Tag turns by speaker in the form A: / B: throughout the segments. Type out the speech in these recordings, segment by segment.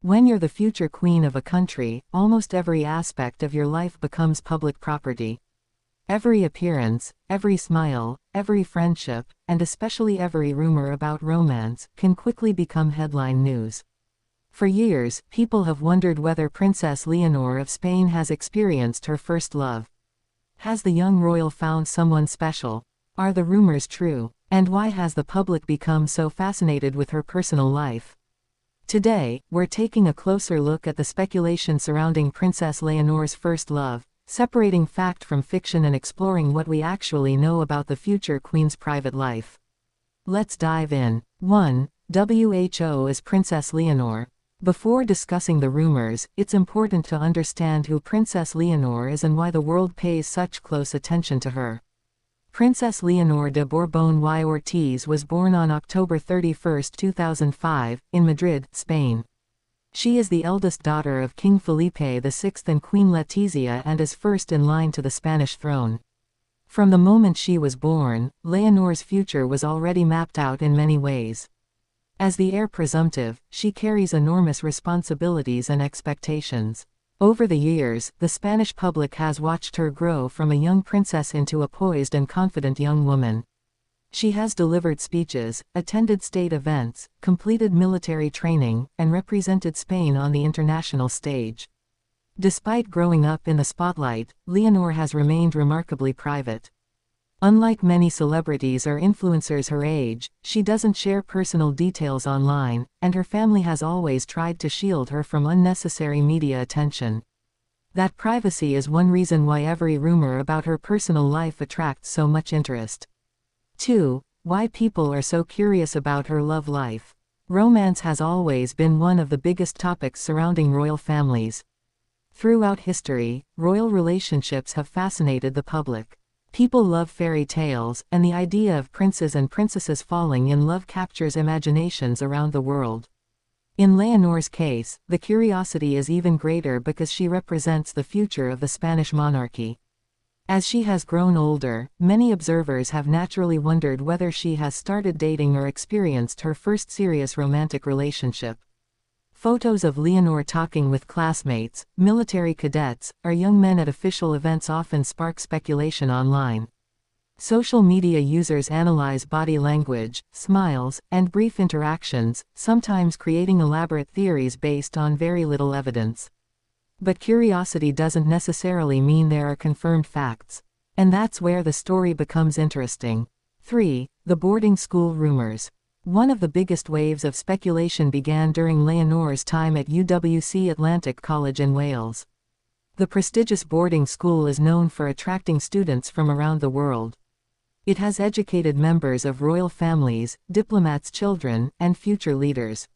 A: When you're the future queen of a country, almost every aspect of your life becomes public property. Every appearance, every smile, every friendship, and especially every rumor about romance, can quickly become headline news. For years, people have wondered whether Princess Leonor of Spain has experienced her first love. Has the young royal found someone special? Are the rumors true? And why has the public become so fascinated with her personal life? Today, we're taking a closer look at the speculation surrounding Princess Leonor's first love, separating fact from fiction and exploring what we actually know about the future queen's private life. Let's dive in. 1. Who is Princess Leonor? Before discussing the rumors, it's important to understand who Princess Leonor is and why the world pays such close attention to her. Princess Leonor de Borbón y Ortiz was born on October 31, 2005, in Madrid, Spain. She is the eldest daughter of King Felipe VI and Queen Letizia and is first in line to the Spanish throne. From the moment she was born, Leonor's future was already mapped out in many ways. As the heir presumptive, she carries enormous responsibilities and expectations. Over the years, the Spanish public has watched her grow from a young princess into a poised and confident young woman. She has delivered speeches, attended state events, completed military training, and represented Spain on the international stage. Despite growing up in the spotlight, Leonor has remained remarkably private. Unlike many celebrities or influencers her age, she doesn't share personal details online, and her family has always tried to shield her from unnecessary media attention. That privacy is one reason why every rumor about her personal life attracts so much interest. 2. Why people are so curious about her love life. Romance has always been one of the biggest topics surrounding royal families. Throughout history, royal relationships have fascinated the public. People love fairy tales, and the idea of princes and princesses falling in love captures imaginations around the world. In Leonor's case, the curiosity is even greater because she represents the future of the Spanish monarchy. As she has grown older, many observers have naturally wondered whether she has started dating or experienced her first serious romantic relationship. Photos of Leonor talking with classmates, military cadets, or young men at official events often spark speculation online. Social media users analyze body language, smiles, and brief interactions, sometimes creating elaborate theories based on very little evidence. But curiosity doesn't necessarily mean there are confirmed facts. And that's where the story becomes interesting. 3. The boarding school rumors. One of the biggest waves of speculation began during Leonor's time at UWC Atlantic College in Wales. The prestigious boarding school is known for attracting students from around the world. It has educated members of royal families, diplomats' children, and future leaders.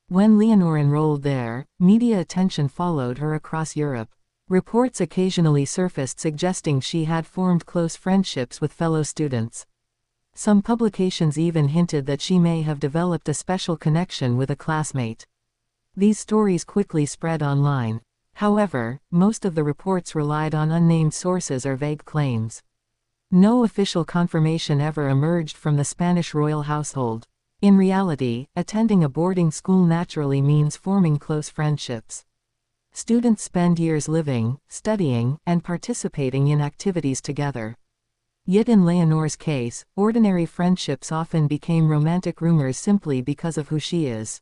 A: When Leonor enrolled there, media attention followed her across Europe. Reports occasionally surfaced suggesting she had formed close friendships with fellow students. Some publications even hinted that she may have developed a special connection with a classmate. These stories quickly spread online. However, most of the reports relied on unnamed sources or vague claims. No official confirmation ever emerged from the Spanish royal household. In reality, attending a boarding school naturally means forming close friendships. Students spend years living, studying, and participating in activities together. Yet in Leonor's case, ordinary friendships often became romantic rumors simply because of who she is.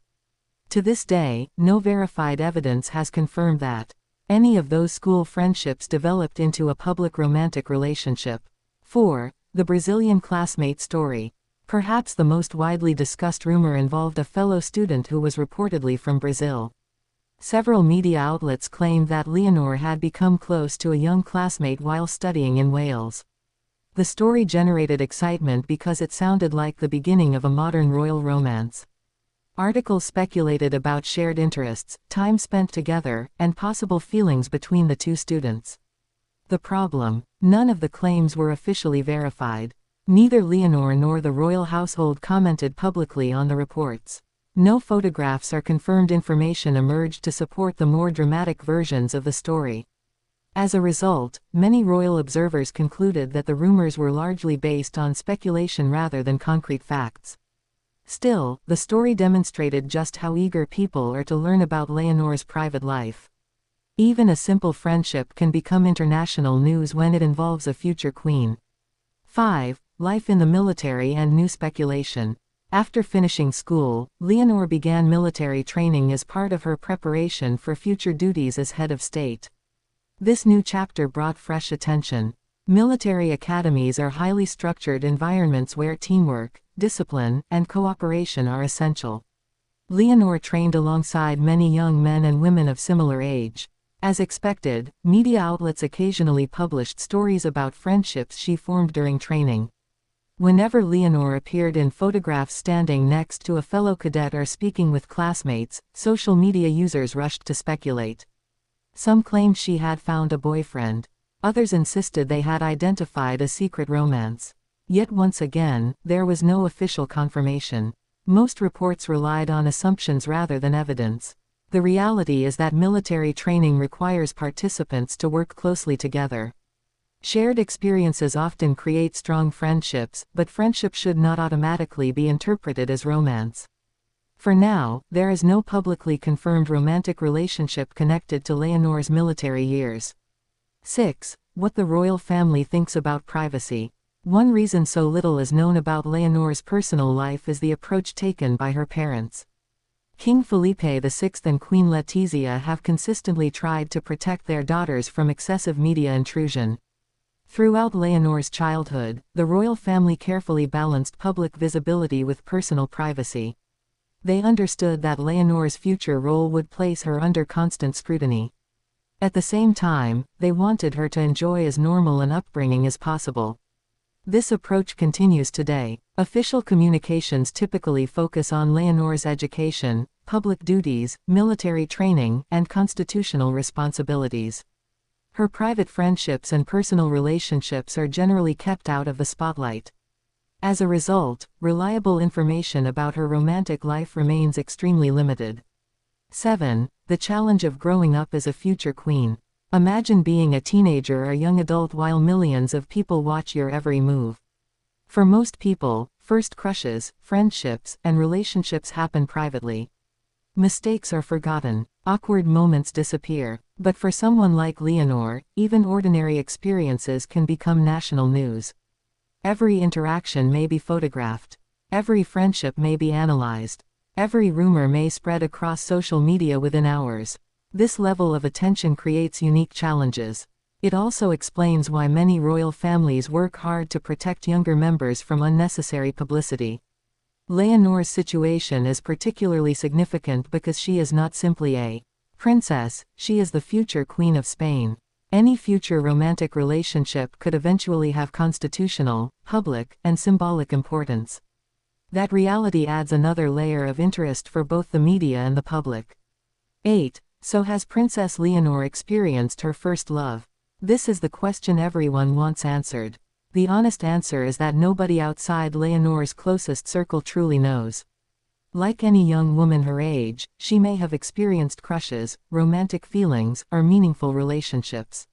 A: To this day, no verified evidence has confirmed that any of those school friendships developed into a public romantic relationship. 4. The Brazilian classmate story. Perhaps the most widely discussed rumor involved a fellow student who was reportedly from Brazil. Several media outlets claimed that Leonor had become close to a young classmate while studying in Wales. The story generated excitement because it sounded like the beginning of a modern royal romance. Articles speculated about shared interests, time spent together, and possible feelings between the two students. The problem: none of the claims were officially verified. Neither Leonor nor the royal household commented publicly on the reports. No photographs or confirmed information emerged to support the more dramatic versions of the story. As a result, many royal observers concluded that the rumors were largely based on speculation rather than concrete facts. Still, the story demonstrated just how eager people are to learn about Leonor's private life. Even a simple friendship can become international news when it involves a future queen. 5. Life in the military and new speculation. After finishing school, Leonor began military training as part of her preparation for future duties as head of state. This new chapter brought fresh attention. Military academies are highly structured environments where teamwork, discipline, and cooperation are essential. Leonor trained alongside many young men and women of similar age. As expected, media outlets occasionally published stories about friendships she formed during training. Whenever Leonor appeared in photographs standing next to a fellow cadet or speaking with classmates, social media users rushed to speculate. Some claimed she had found a boyfriend. Others insisted they had identified a secret romance. Yet once again, there was no official confirmation. Most reports relied on assumptions rather than evidence. The reality is that military training requires participants to work closely together. Shared experiences often create strong friendships, but friendship should not automatically be interpreted as romance. For now, there is no publicly confirmed romantic relationship connected to Leonor's military years. 6. What the royal family thinks about privacy. One reason so little is known about Leonor's personal life is the approach taken by her parents. King Felipe VI and Queen Letizia have consistently tried to protect their daughters from excessive media intrusion. Throughout Leonor's childhood, the royal family carefully balanced public visibility with personal privacy. They understood that Leonor's future role would place her under constant scrutiny. At the same time, they wanted her to enjoy as normal an upbringing as possible. This approach continues today. Official communications typically focus on Leonor's education, public duties, military training, and constitutional responsibilities. Her private friendships and personal relationships are generally kept out of the spotlight. As a result, reliable information about her romantic life remains extremely limited. 7. The challenge of growing up as a future queen. Imagine being a teenager or young adult while millions of people watch your every move. For most people, first crushes, friendships, and relationships happen privately. Mistakes are forgotten, awkward moments disappear, but for someone like Leonor, even ordinary experiences can become national news. Every interaction may be photographed. Every friendship may be analyzed. Every rumor may spread across social media within hours. This level of attention creates unique challenges. It also explains why many royal families work hard to protect younger members from unnecessary publicity. Leonor's situation is particularly significant because she is not simply a princess, she is the future Queen of Spain. Any future romantic relationship could eventually have constitutional, public, and symbolic importance. That reality adds another layer of interest for both the media and the public. 8. So has Princess Leonor experienced her first love? This is the question everyone wants answered. The honest answer is that nobody outside Leonor's closest circle truly knows. Like any young woman her age, she may have experienced crushes, romantic feelings, or meaningful relationships.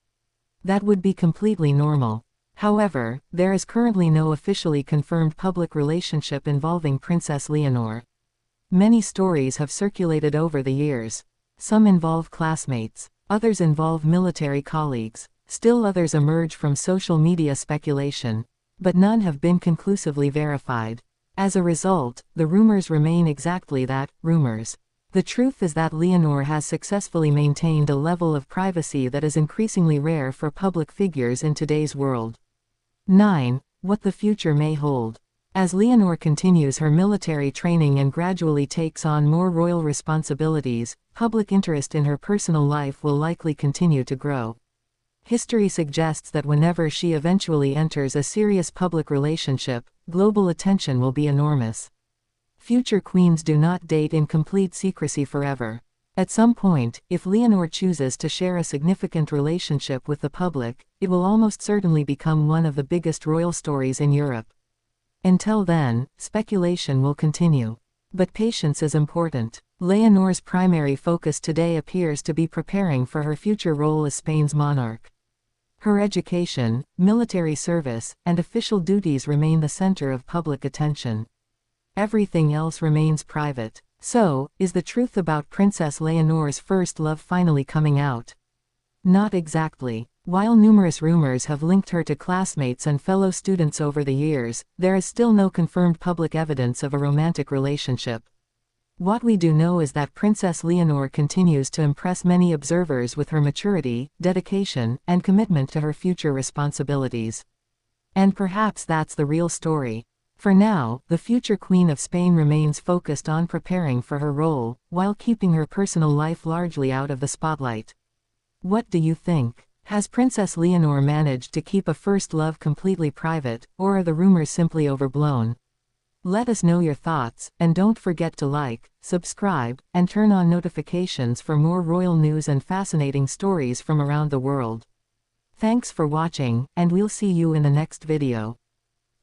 A: That would be completely normal. However, there is currently no officially confirmed public relationship involving Princess Leonor. Many stories have circulated over the years. Some involve classmates, others involve military colleagues, still others emerge from social media speculation. But none have been conclusively verified. As a result, the rumors remain exactly that, rumors. The truth is that Leonor has successfully maintained a level of privacy that is increasingly rare for public figures in today's world. 9. What the future may hold. As Leonor continues her military training and gradually takes on more royal responsibilities, public interest in her personal life will likely continue to grow. History suggests that whenever she eventually enters a serious public relationship, global attention will be enormous. Future queens do not date in complete secrecy forever. At some point, if Leonor chooses to share a significant relationship with the public, it will almost certainly become one of the biggest royal stories in Europe. Until then, speculation will continue. But patience is important. Leonor's primary focus today appears to be preparing for her future role as Spain's monarch. Her education, military service, and official duties remain the center of public attention. Everything else remains private. So, is the truth about Princess Leonor's first love finally coming out? Not exactly. While numerous rumors have linked her to classmates and fellow students over the years, there is still no confirmed public evidence of a romantic relationship. What we do know is that Princess Leonor continues to impress many observers with her maturity, dedication, and commitment to her future responsibilities. And perhaps that's the real story. For now, the future Queen of Spain remains focused on preparing for her role, while keeping her personal life largely out of the spotlight. What do you think? Has Princess Leonor managed to keep a first love completely private, or are the rumors simply overblown? Let us know your thoughts, and don't forget to like, subscribe, and turn on notifications for more royal news and fascinating stories from around the world. Thanks for watching, and we'll see you in the next video.